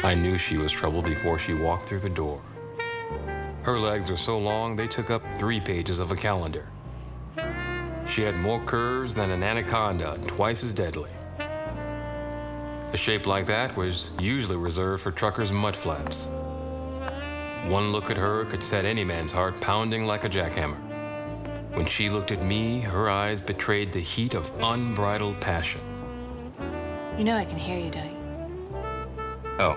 I knew she was trouble before she walked through the door. Her legs were so long, they took up 3 pages of a calendar. She had more curves than an anaconda and twice as deadly. A shape like that was usually reserved for truckers' mudflaps. One look at her could set any man's heart pounding like a jackhammer. When she looked at me, her eyes betrayed the heat of unbridled passion. You know I can hear you, don't you? Oh,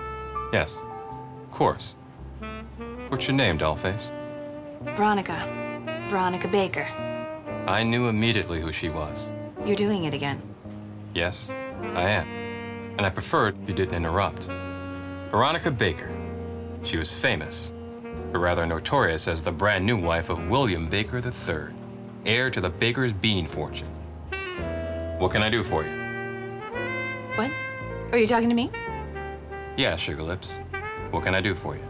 yes, of course. What's your name, dollface? Veronica Baker. I knew immediately who she was. You're doing it again. Yes, I am. And I preferred if you didn't interrupt. Veronica Baker. She was famous, but rather notorious as the brand new wife of William Baker III, heir to the Baker's bean fortune. What can I do for you? What? Are you talking to me? Yeah, Sugar Lips. What can I do for you?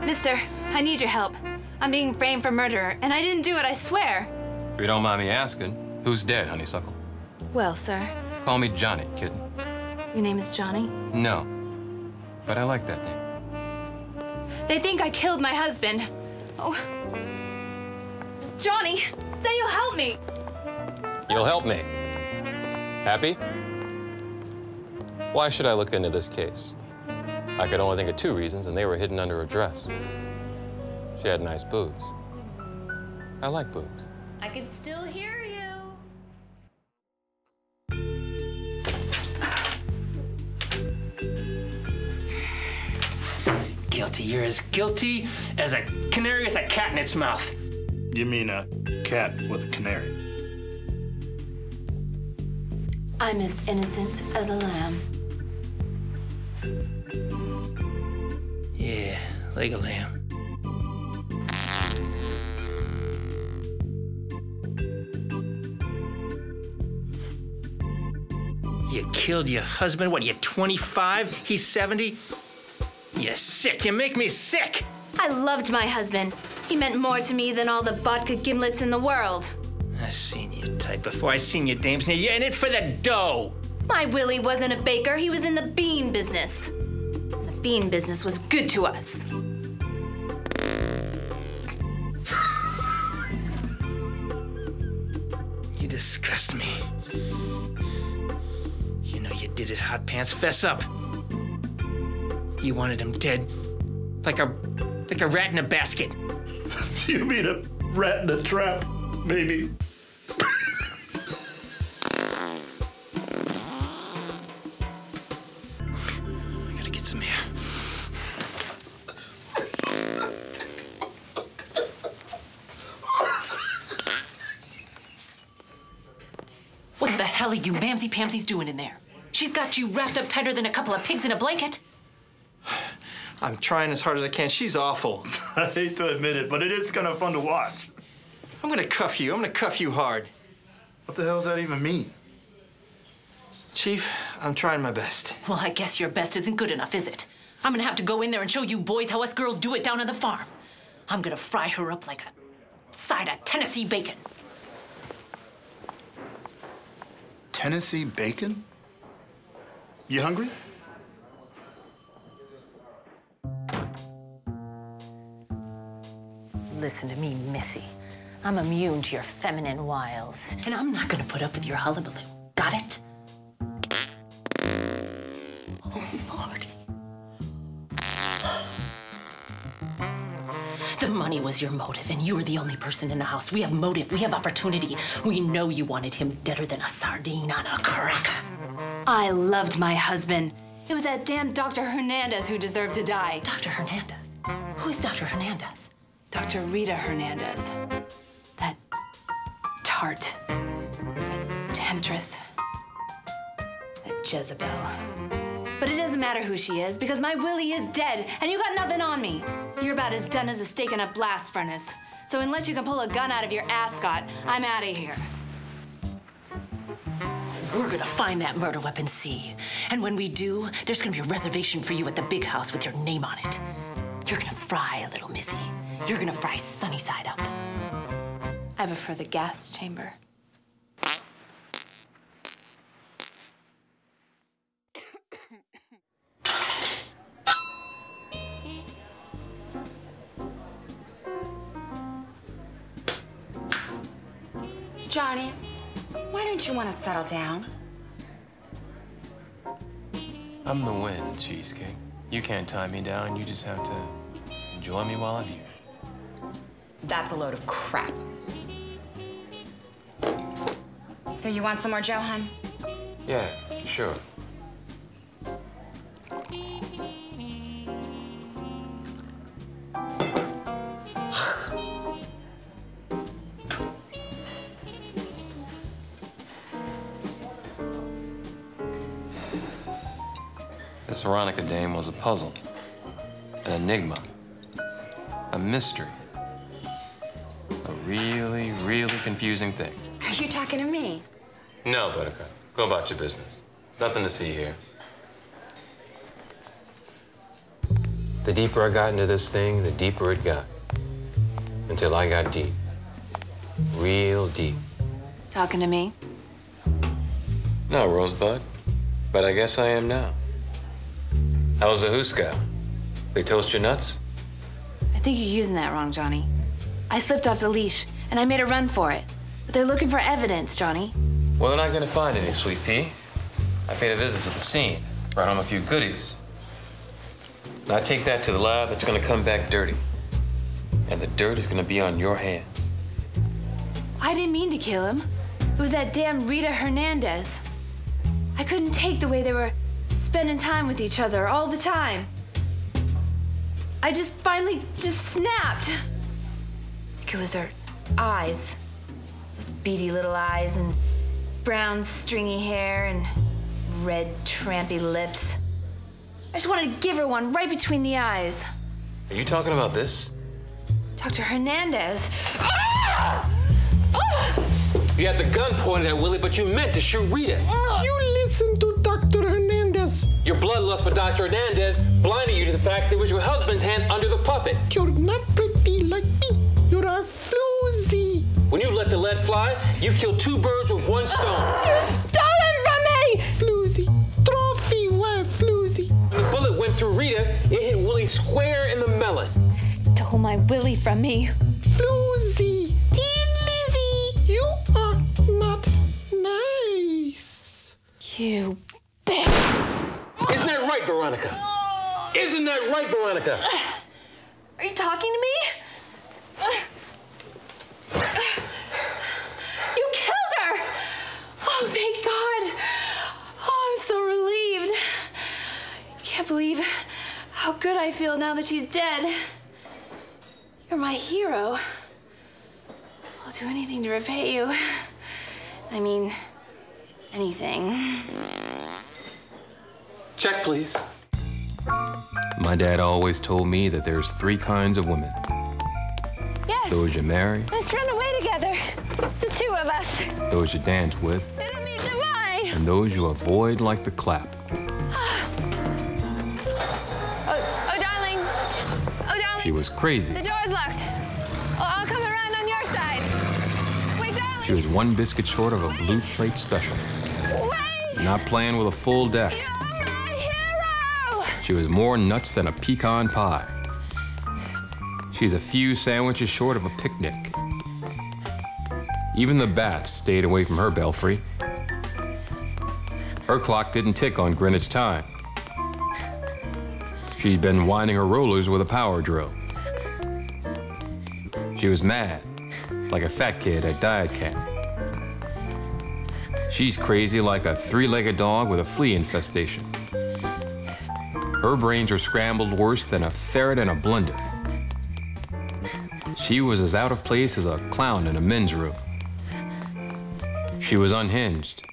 Mister, I need your help. I'm being framed for murder, and I didn't do it, I swear. If you don't mind me asking, who's dead, honeysuckle? Well, sir. Call me Johnny, kitten. Your name is Johnny? No, but I like that name. They think I killed my husband. Oh. Johnny, say you'll help me. You'll help me. Happy? Why should I look into this case? I could only think of 2 reasons, and they were hidden under her dress. She had nice boobs. I like boobs. I can still hear you. Guilty. You're as guilty as a canary with a cat in its mouth. You mean a cat with a canary? I'm as innocent as a lamb. Yeah, like a lamb. You killed your husband? What, you 25? He's 70? You're sick. You make me sick. I loved my husband. He meant more to me than all the vodka gimlets in the world. I seen you type before. I seen you dames. Now you're in it for the dough. My Willie wasn't a baker. He was in the bean business. The bean business was good to us. You disgust me. You know you did it, Hot Pants. Fess up. You wanted him dead, like a rat in a basket. You mean a rat in a trap, maybe? I gotta get some air. What the hell are you mamsy-pamsies doing in there? She's got you wrapped up tighter than a couple of pigs in a blanket. I'm trying as hard as I can. She's awful. I hate to admit it, but it is kind of fun to watch. I'm gonna cuff you. I'm gonna cuff you hard. What the hell does that even mean? Chief, I'm trying my best. Well, I guess your best isn't good enough, is it? I'm gonna have to go in there and show you boys how us girls do it down on the farm. I'm gonna fry her up like a side of Tennessee bacon. Tennessee bacon? You hungry? Listen to me, Missy. I'm immune to your feminine wiles, and I'm not gonna put up with your hullabaloo. Got it? Oh, Lordy. The money was your motive, and you were the only person in the house. We have motive. We have opportunity. We know you wanted him deader than a sardine on a cracker. I loved my husband. It was that damn Dr. Hernandez who deserved to die. Dr. Hernandez? Who's Dr. Hernandez? Dr. Rita Hernandez. That tart. That temptress. That Jezebel. But it doesn't matter who she is, because my Willie is dead, and you got nothing on me. You're about as done as a steak in a blast furnace. So unless you can pull a gun out of your ascot, I'm out of here. We're gonna find that murder weapon, see? And when we do, there's gonna be a reservation for you at the big house with your name on it. You're gonna fry, little missy. You're gonna fry sunny side up. I prefer the gas chamber. Johnny, why don't you want to settle down? I'm the wind, Cheesecake. You can't tie me down. You just have to enjoy me while I'm here. That's a load of crap. So you want some more Joe, hun? Yeah, sure. This Veronica dame was a puzzle, an enigma, a mystery. A really, really confusing thing. Are you talking to me? No, Buttercup. Go about your business. Nothing to see here. The deeper I got into this thing, the deeper it got. Until I got deep. Real deep. Talking to me? No, Rosebud. But I guess I am now. How was the hoosegow? They toast your nuts? I think you're using that wrong, Johnny. I slipped off the leash, and I made a run for it. But they're looking for evidence, Johnny. Well, they're not gonna find any, Sweet Pea. I paid a visit to the scene, brought home a few goodies. Now I take that to the lab, it's gonna come back dirty. And the dirt is gonna be on your hands. I didn't mean to kill him. It was that damn Rita Hernandez. I couldn't take the way they were spending time with each other all the time. I just finally snapped. I think it was her eyes. Those beady little eyes and brown stringy hair and red trampy lips. I just wanted to give her one right between the eyes. Are you talking about this? Dr. Hernandez. You had the gun pointed at Willie, but you meant to shoot Rita. You listen to Dr. Hernandez. Your bloodlust for Dr. Hernandez blinded you to the fact that it was your husband's hand under the puppet. You're not pretty like me. You're a floozy. When you let the lead fly, you killed two birds with one stone. You stole it from me! Floozy. Trophy wife, floozy. When the bullet went through Rita, it hit Willie square in the melon. Stole my Willie from me. Floozy. Dear Lizzie, you are not nice. You bitch. Isn't that right, Veronica? Isn't that right, Veronica? Are you talking to me? You killed her! Oh, thank God. Oh, I'm so relieved. I can't believe how good I feel now that she's dead. You're my hero. I'll do anything to repay you. I mean, anything. Check, please. My dad always told me that there's three kinds of women. Yes. Those you marry, Let's run away together. The two of us. those you dance with, It'll be divine. and those you avoid like the clap. Oh, darling. Oh, darling. She was crazy. The door's locked. Oh, I'll come around on your side. Wait, darling. She was one biscuit short of a blue plate special. Wait. Not playing with a full deck. You're my hero. She was more nuts than a pecan pie. She's a few sandwiches short of a picnic. Even the bats stayed away from her belfry. Her clock didn't tick on Greenwich time. She'd been winding her rollers with a power drill. She was mad, like a fat kid at diet camp. She's crazy like a three-legged dog with a flea infestation. Her brains were scrambled worse than a ferret in a blender. She was as out of place as a clown in a men's room. She was unhinged,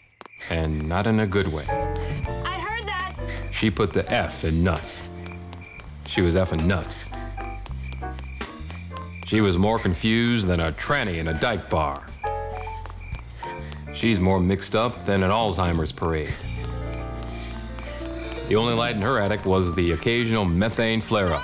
and not in a good way. I heard that. She put the F in nuts. She was effing nuts. She was more confused than a tranny in a dyke bar. She's more mixed up than an Alzheimer's parade. The only light in her attic was the occasional methane flare-up.